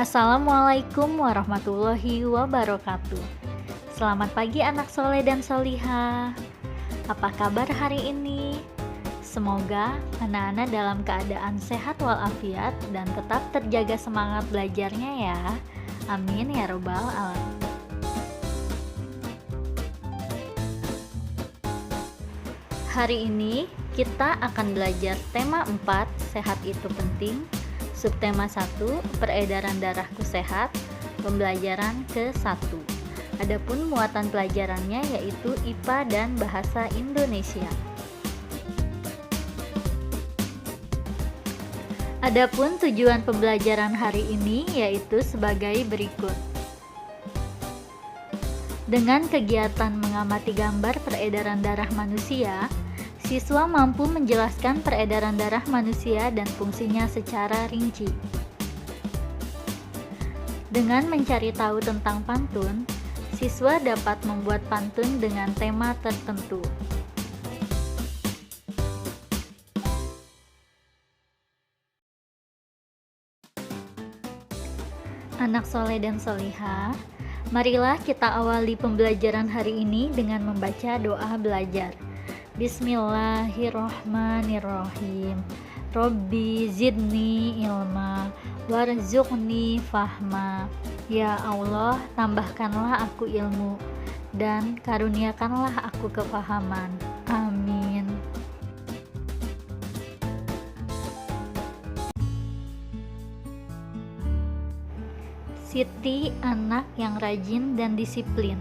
Assalamualaikum warahmatullahi wabarakatuh. Selamat pagi anak soleh dan solihah. Apa kabar hari ini? Semoga anak-anak dalam keadaan sehat walafiat dan tetap terjaga semangat belajarnya ya. Amin ya robbal alamin. Hari ini kita akan belajar tema 4, sehat itu penting. Subtema 1, peredaran darahku sehat, pembelajaran ke-1. Adapun muatan pelajarannya yaitu IPA dan Bahasa Indonesia. Adapun tujuan pembelajaran hari ini yaitu sebagai berikut. Dengan kegiatan mengamati gambar peredaran darah manusia, siswa mampu menjelaskan peredaran darah manusia dan fungsinya secara rinci. Dengan mencari tahu tentang pantun, siswa dapat membuat pantun dengan tema tertentu. Anak soleh dan solihah, marilah kita awali pembelajaran hari ini dengan membaca doa belajar. Bismillahirrohmanirrohim. Robbi zidni ilma warzuqni fahma. Ya Allah, tambahkanlah aku ilmu dan karuniakanlah aku kefahaman. Amin. Siti anak yang rajin dan disiplin.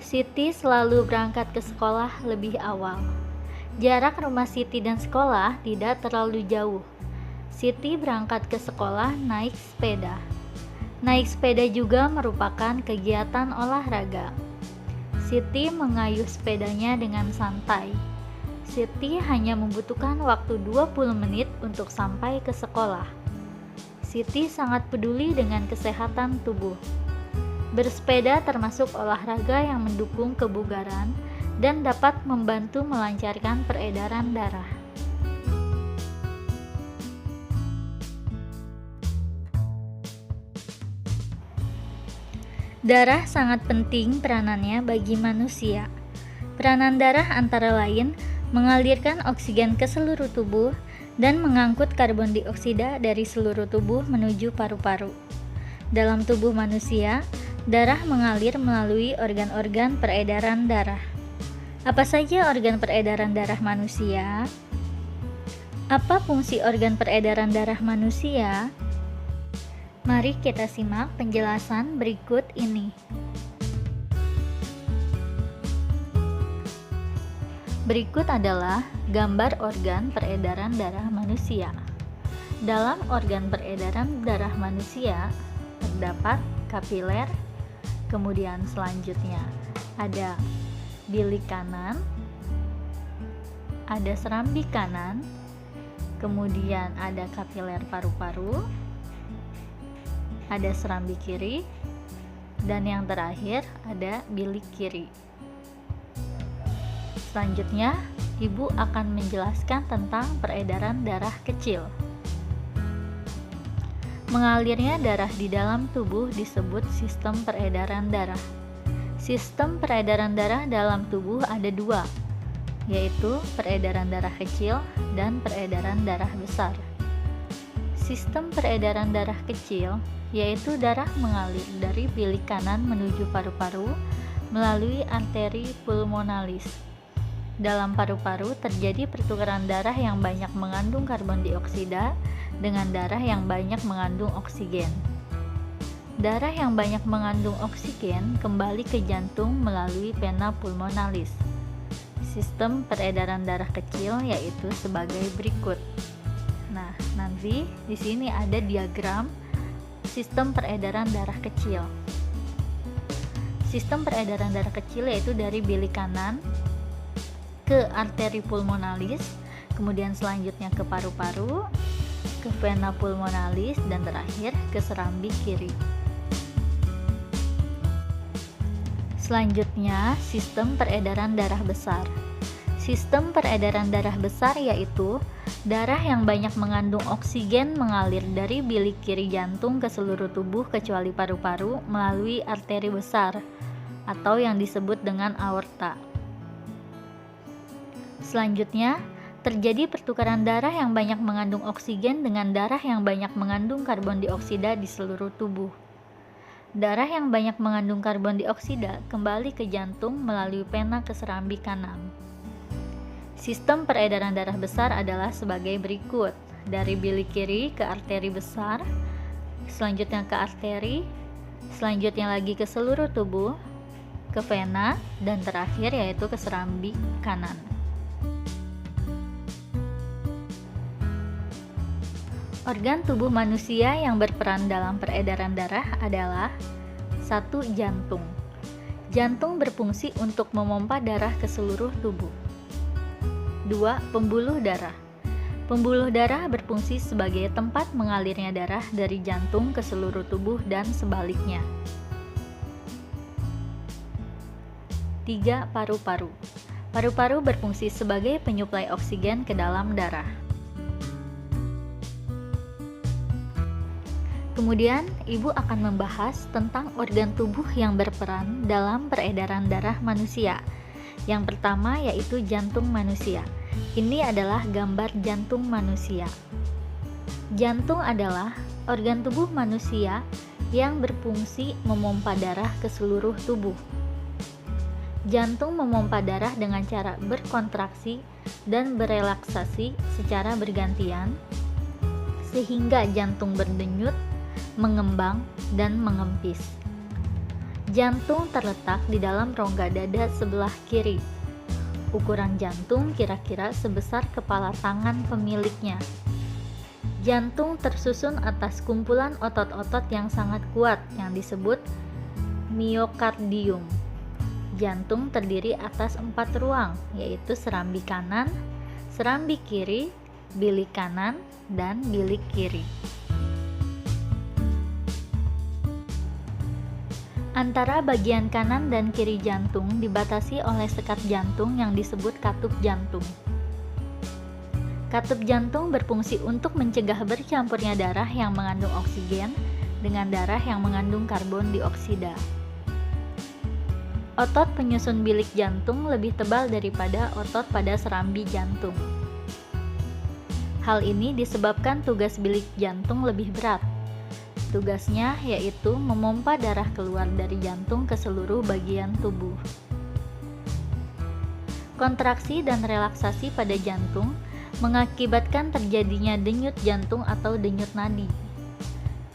Siti selalu berangkat ke sekolah lebih awal. Jarak rumah Siti dan sekolah tidak terlalu jauh. Siti berangkat ke sekolah naik sepeda. Naik sepeda juga merupakan kegiatan olahraga. Siti mengayuh sepedanya dengan santai. Siti hanya membutuhkan waktu 20 menit untuk sampai ke sekolah. Siti sangat peduli dengan kesehatan tubuh. Bersepeda termasuk olahraga yang mendukung kebugaran dan dapat membantu melancarkan peredaran darah. Darah sangat penting peranannya bagi manusia. Peranan darah antara lain mengalirkan oksigen ke seluruh tubuh dan mengangkut karbon dioksida dari seluruh tubuh menuju paru-paru. Dalam tubuh manusia, darah mengalir melalui organ-organ peredaran darah. Apa saja organ peredaran darah manusia? Apa fungsi organ peredaran darah manusia? Mari kita simak penjelasan berikut ini. Berikut adalah gambar organ peredaran darah manusia. Dalam organ peredaran darah manusia terdapat kapiler, kemudian selanjutnya ada bilik kanan, ada serambi kanan, kemudian ada kapiler paru-paru, ada serambi kiri, dan yang terakhir ada bilik kiri. Selanjutnya, Ibu akan menjelaskan tentang peredaran darah kecil. Mengalirnya darah di dalam tubuh disebut sistem peredaran darah. Sistem peredaran darah dalam tubuh ada dua, yaitu peredaran darah kecil dan peredaran darah besar. Sistem peredaran darah kecil yaitu darah mengalir dari bilik kanan menuju paru-paru melalui arteri pulmonalis. Dalam paru-paru terjadi pertukaran darah yang banyak mengandung karbon dioksida dengan darah yang banyak mengandung oksigen. Darah yang banyak mengandung oksigen kembali ke jantung melalui vena pulmonalis. Sistem peredaran darah kecil yaitu sebagai berikut. Nah, nanti di sini ada diagram sistem peredaran darah kecil. Sistem peredaran darah kecil yaitu dari bilik kanan ke arteri pulmonalis, kemudian selanjutnya ke paru-paru, ke vena pulmonalis, dan terakhir ke serambi kiri. Selanjutnya, sistem peredaran darah besar. Sistem peredaran darah besar yaitu darah yang banyak mengandung oksigen mengalir dari bilik kiri jantung ke seluruh tubuh kecuali paru-paru melalui arteri besar atau yang disebut dengan aorta. Selanjutnya, terjadi pertukaran darah yang banyak mengandung oksigen dengan darah yang banyak mengandung karbon dioksida di seluruh tubuh. Darah yang banyak mengandung karbon dioksida kembali ke jantung melalui pena ke serambi kanan. Sistem peredaran darah besar adalah sebagai berikut: dari bilik kiri ke arteri besar, selanjutnya ke arteri, selanjutnya lagi ke seluruh tubuh, ke vena, dan terakhir yaitu ke serambi kanan. Organ tubuh manusia yang berperan dalam peredaran darah adalah 1. Jantung. Jantung berfungsi untuk memompa darah ke seluruh tubuh. 2. Pembuluh darah. Pembuluh darah berfungsi sebagai tempat mengalirnya darah dari jantung ke seluruh tubuh dan sebaliknya. 3. Paru-paru. Paru-paru berfungsi sebagai penyuplai oksigen ke dalam darah. Kemudian, Ibu akan membahas tentang organ tubuh yang berperan dalam peredaran darah manusia. Yang pertama yaitu jantung manusia. Ini adalah gambar jantung manusia. Jantung adalah organ tubuh manusia yang berfungsi memompa darah ke seluruh tubuh. Jantung memompa darah dengan cara berkontraksi dan berelaksasi secara bergantian, sehingga jantung berdenyut, mengembang, dan mengempis. Jantung terletak di dalam rongga dada sebelah kiri. Ukuran jantung kira-kira sebesar kepala tangan pemiliknya. Jantung tersusun atas kumpulan otot-otot yang sangat kuat yang disebut miokardium. Jantung terdiri atas 4 ruang, yaitu serambi kanan, serambi kiri, bilik kanan, dan bilik kiri. Antara bagian kanan dan kiri jantung dibatasi oleh sekat jantung yang disebut katup jantung. Katup jantung berfungsi untuk mencegah bercampurnya darah yang mengandung oksigen dengan darah yang mengandung karbon dioksida. Otot penyusun bilik jantung lebih tebal daripada otot pada serambi jantung. Hal ini disebabkan tugas bilik jantung lebih berat. Tugasnya yaitu memompa darah keluar dari jantung ke seluruh bagian tubuh. Kontraksi dan relaksasi pada jantung mengakibatkan terjadinya denyut jantung atau denyut nadi.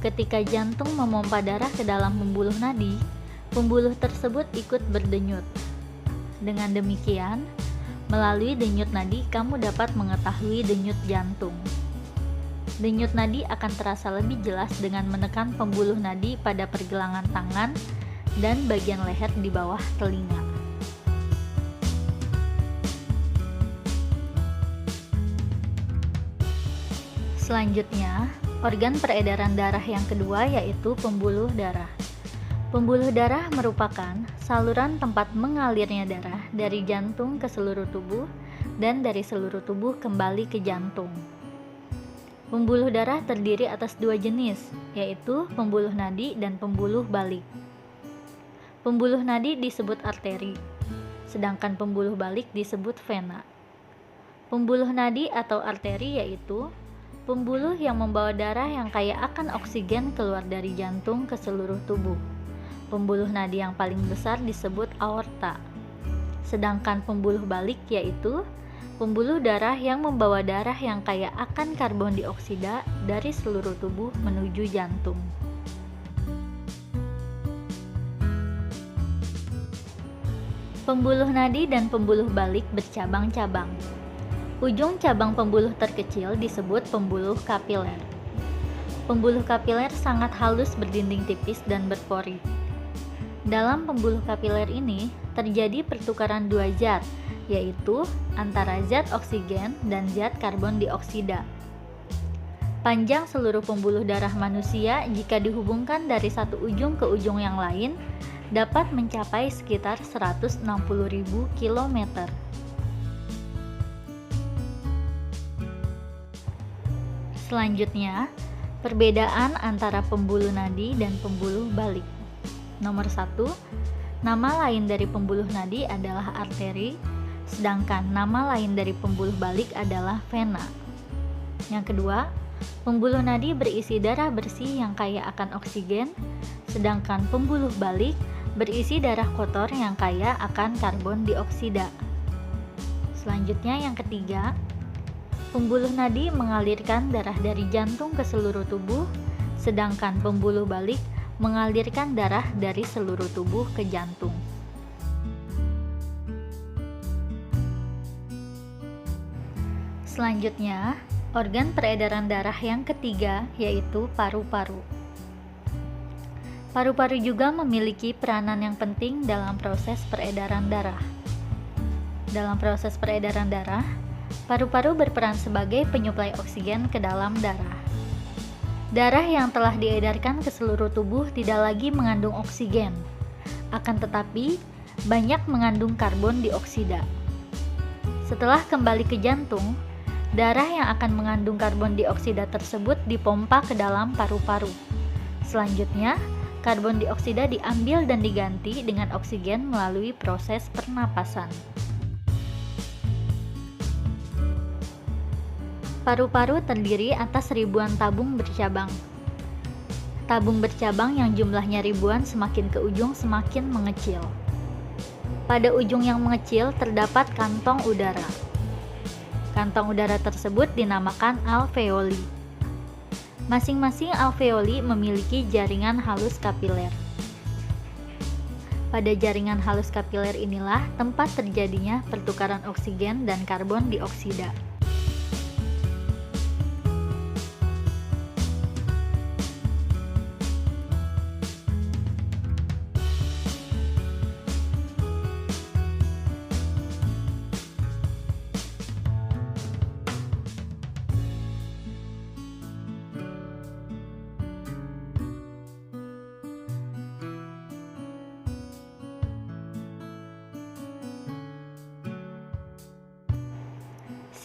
Ketika jantung memompa darah ke dalam pembuluh nadi, pembuluh tersebut ikut berdenyut. Dengan demikian, melalui denyut nadi kamu dapat mengetahui denyut jantung. Denyut nadi akan terasa lebih jelas dengan menekan pembuluh nadi pada pergelangan tangan dan bagian leher di bawah telinga. Selanjutnya, organ peredaran darah yang kedua yaitu pembuluh darah. Pembuluh darah merupakan saluran tempat mengalirnya darah dari jantung ke seluruh tubuh dan dari seluruh tubuh kembali ke jantung. Pembuluh darah terdiri atas 2 jenis, yaitu pembuluh nadi dan pembuluh balik. Pembuluh nadi disebut arteri, sedangkan pembuluh balik disebut vena. Pembuluh nadi atau arteri yaitu pembuluh yang membawa darah yang kaya akan oksigen keluar dari jantung ke seluruh tubuh. Pembuluh nadi yang paling besar disebut aorta. Sedangkan pembuluh balik yaitu pembuluh darah yang membawa darah yang kaya akan karbon dioksida dari seluruh tubuh menuju jantung. Pembuluh nadi dan pembuluh balik bercabang-cabang. Ujung cabang pembuluh terkecil disebut pembuluh kapiler. Pembuluh kapiler sangat halus berdinding tipis dan berpori. Dalam pembuluh kapiler ini terjadi pertukaran 2 zat, yaitu antara zat oksigen dan zat karbon dioksida. Panjang seluruh pembuluh darah manusia jika dihubungkan dari satu ujung ke ujung yang lain dapat mencapai sekitar 160.000 km. Selanjutnya, perbedaan antara pembuluh nadi dan pembuluh balik. Nomor 1, nama lain dari pembuluh nadi adalah arteri, sedangkan nama lain dari pembuluh balik adalah vena. Yang kedua, pembuluh nadi berisi darah bersih yang kaya akan oksigen, sedangkan pembuluh balik berisi darah kotor yang kaya akan karbon dioksida. Selanjutnya yang ketiga, pembuluh nadi mengalirkan darah dari jantung ke seluruh tubuh, sedangkan pembuluh balik mengalirkan darah dari seluruh tubuh ke jantung. Selanjutnya, organ peredaran darah yang ketiga yaitu paru-paru. Paru-paru juga memiliki peranan yang penting dalam proses peredaran darah. Dalam proses peredaran darah, paru-paru berperan sebagai penyuplai oksigen ke dalam darah. Darah yang telah diedarkan ke seluruh tubuh tidak lagi mengandung oksigen, akan tetapi banyak mengandung karbon dioksida. Setelah kembali ke jantung, darah yang akan mengandung karbon dioksida tersebut dipompa ke dalam paru-paru. Selanjutnya, karbon dioksida diambil dan diganti dengan oksigen melalui proses pernapasan. Paru-paru terdiri atas ribuan tabung bercabang. Tabung bercabang yang jumlahnya ribuan semakin ke ujung semakin mengecil. Pada ujung yang mengecil terdapat kantong udara. Kantong udara tersebut dinamakan alveoli. Masing-masing alveoli memiliki jaringan halus kapiler. Pada jaringan halus kapiler inilah tempat terjadinya pertukaran oksigen dan karbon dioksida.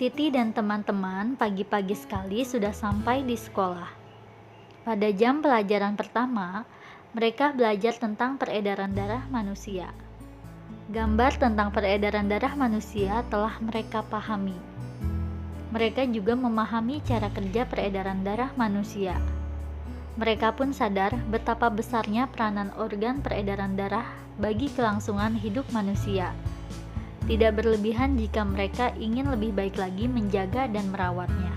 Siti dan teman-teman pagi-pagi sekali sudah sampai di sekolah. Pada jam pelajaran pertama, mereka belajar tentang peredaran darah manusia. Gambar tentang peredaran darah manusia telah mereka pahami. Mereka juga memahami cara kerja peredaran darah manusia. Mereka pun sadar betapa besarnya peranan organ peredaran darah bagi kelangsungan hidup manusia. Tidak berlebihan jika mereka ingin lebih baik lagi menjaga dan merawatnya.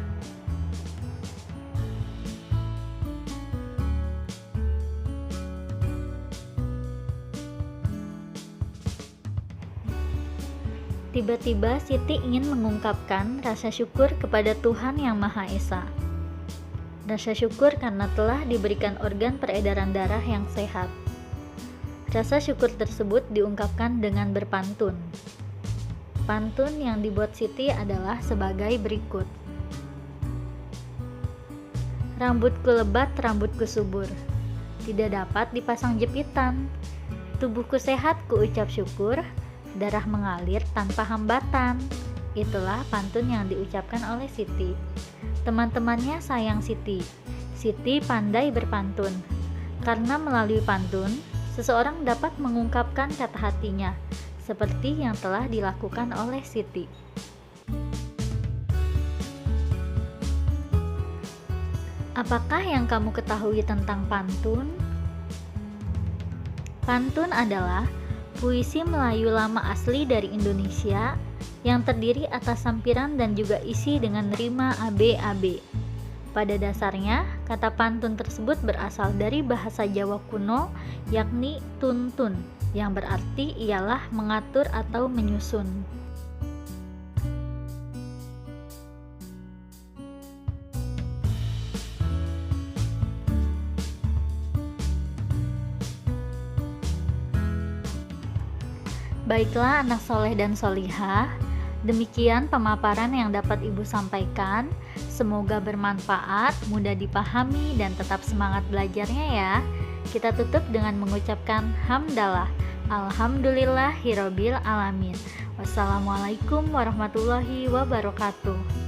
Tiba-tiba Siti ingin mengungkapkan rasa syukur kepada Tuhan Yang Maha Esa. Rasa syukur karena telah diberikan organ peredaran darah yang sehat. Rasa syukur tersebut diungkapkan dengan berpantun. Pantun yang dibuat Siti adalah sebagai berikut. Rambutku lebat, rambutku subur, tidak dapat dipasang jepitan. Tubuhku sehat, ku ucap syukur, darah mengalir tanpa hambatan. Itulah pantun yang diucapkan oleh Siti. Teman-temannya sayang Siti. Siti pandai berpantun. Karena melalui pantun, seseorang dapat mengungkapkan kata hatinya, seperti yang telah dilakukan oleh Siti. Apakah yang kamu ketahui tentang pantun? Pantun adalah puisi Melayu lama asli dari Indonesia yang terdiri atas sampiran dan juga isi dengan rima AB-AB. Pada dasarnya, kata pantun tersebut berasal dari bahasa Jawa kuno, yakni tuntun, yang berarti ialah mengatur atau menyusun. Baiklah anak soleh dan solihah, demikian pemaparan yang dapat Ibu sampaikan. Semoga bermanfaat, mudah dipahami, dan tetap semangat belajarnya ya. Kita tutup dengan mengucapkan hamdalah. Alhamdulillahirabbil alamin. Wassalamualaikum warahmatullahi wabarakatuh.